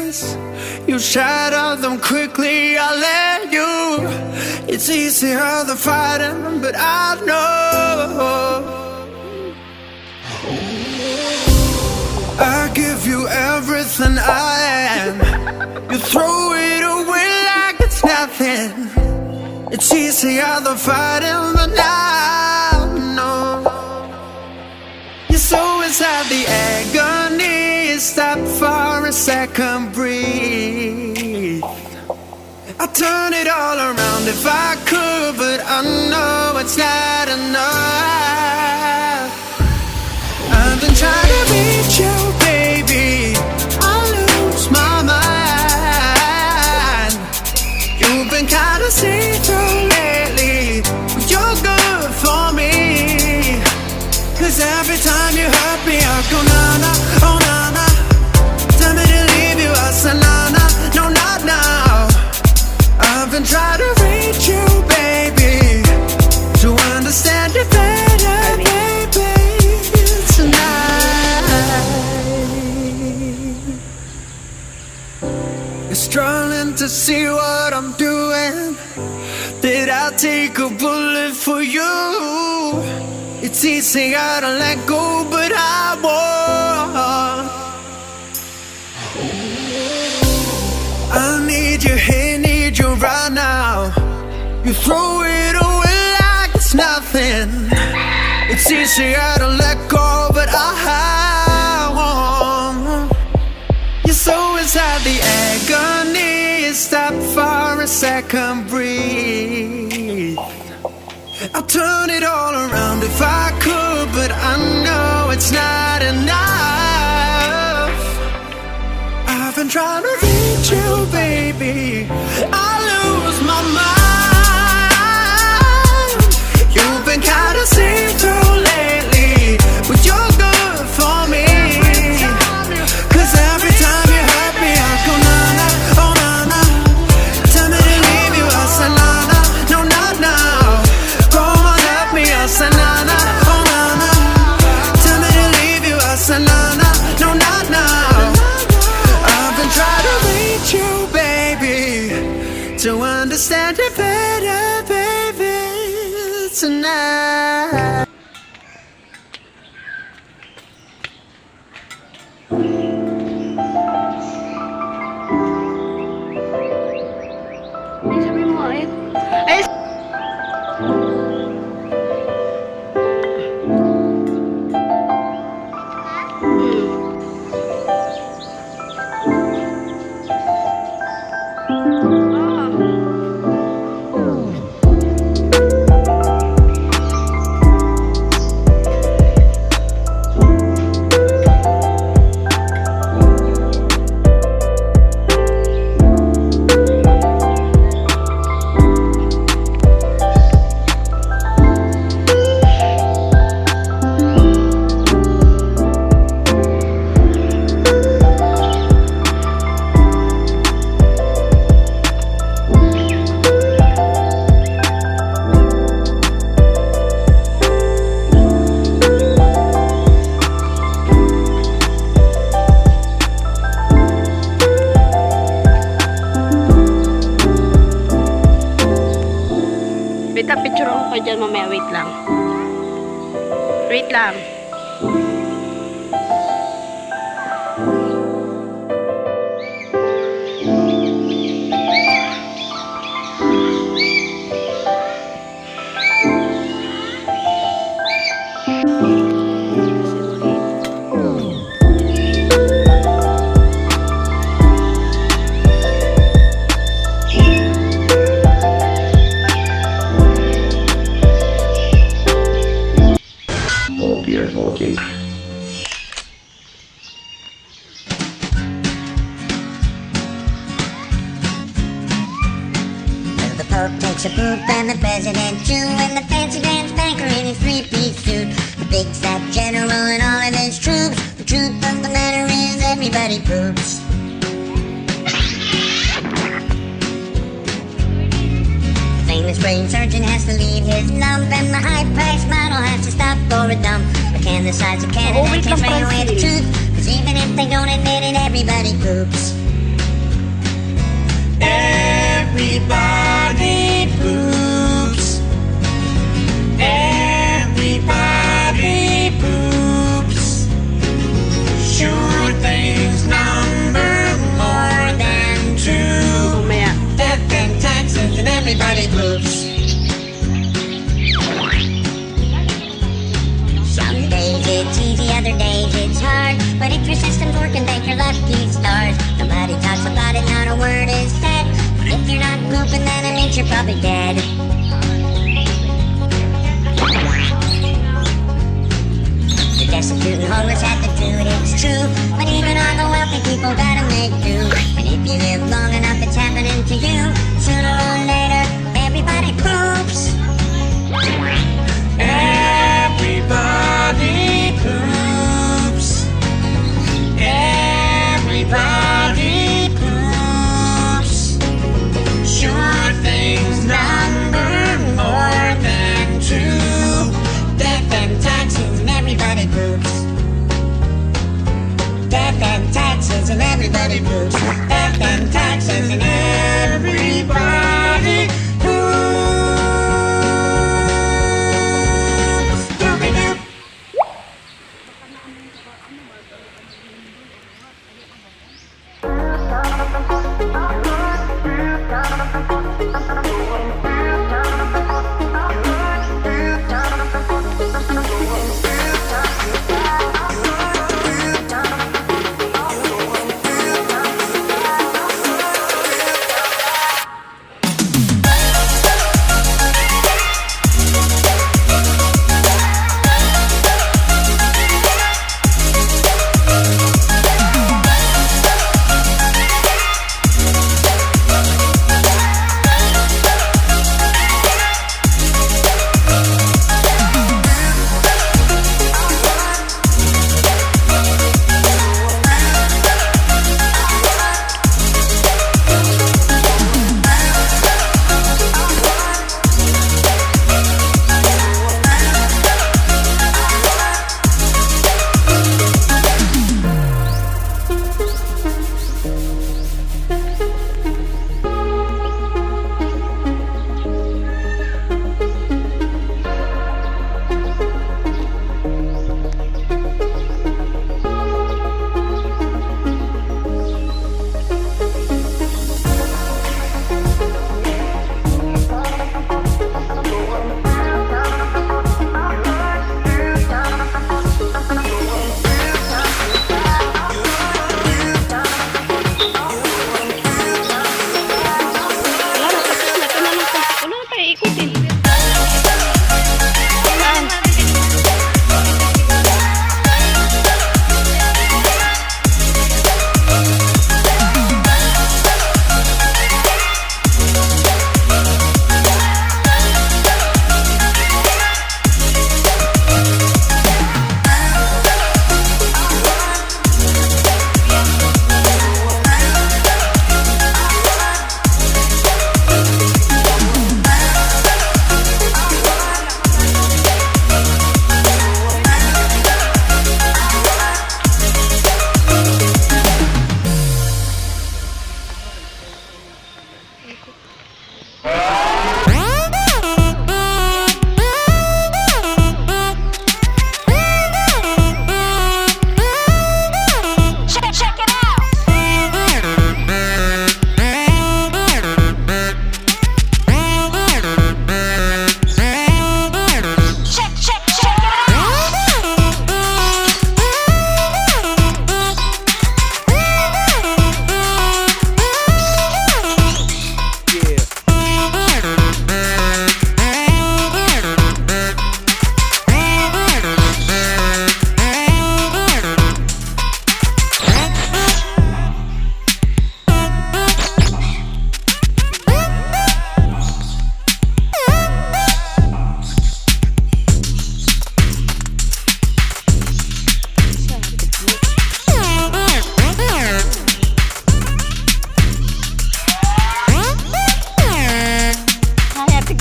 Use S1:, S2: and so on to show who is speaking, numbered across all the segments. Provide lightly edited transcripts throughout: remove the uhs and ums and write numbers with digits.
S1: eyes, you shatter them quickly. I let you. It's easier than fighting, but I know I give you everything I am. You throw it away like it's nothing. It's easier than fighting, but now no. You're so inside the agony. Stop for a second, breathe. I'd turn it all around if I could, but I know it's not enough. I've been trying to reach you, baby. I lose my mind. You've been kinda see-through lately, but you're good for me. Cause every time you hurt me, I go na-na, oh na-na. Tell me to leave you, I say na-na, no not now. I've been trying to reach you, baby, to understand you better, baby, tonight. You're struggling to see what I'm doing. Did I take a bullet for you? It's easier to let go, but I won't. I need you here, need you right now. You throw it away like it's nothing. It's easier to let go, but I won't. You're so inside the agony. Stop for a second, breathe. I'll turn it all around if I could, but I know it's not enough. I've been trying to reach you, baby. I lose my mind. You've been kinda see-through lately, but you're good for me. Cause every time you hurt me, I go na-na, oh na-na. Tell me to leave you, I say na-na, no not now. Go on, hurt me, I say na-na, oh na-na. Tell me to leave you, I say na-na, no not now. I've been trying to reach you, baby, to understand you better, baby, tonight.
S2: Sabi mo eh. Ay, wait, picture ako kayo dyan mamaya. Wait lang. Wait lang.
S3: The Pope takes a poop and the President too, and the fancy dance banker in his three-piece suit, the big fat general and all of his troops. The truth of the matter is everybody poops. The famous brain surgeon has to leave his lump, and the high-priced model has to stop for a dump. But can the sides of Canada can't bring away the truth? Cause even if they don't admit it, everybody poops.
S1: Everybody poops. Everybody poops. Sure things number more than two.
S2: Mamaya.
S1: Death and taxes and everybody poops.
S3: Some days it's easy, other days it's hard. But if your system's working, thank your lucky stars. Nobody talks about it, not a word is said. If you're not pooping, then it means you're probably dead. The destitute and homeless have to do it, it's true. But even all the wealthy people gotta make do. And if you live long enough, it's happening to you. Sooner or later, everybody poops.
S1: Everybody poops. Everybody poops. Sure things number more than two. Death and taxes and everybody poops. Death and taxes and everybody poops. Death and taxes and everybody poops. Doobie-doo.
S2: Wala na tayo ikutin.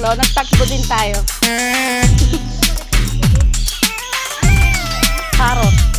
S2: tatlo, nagtakbo din tayo. Parot.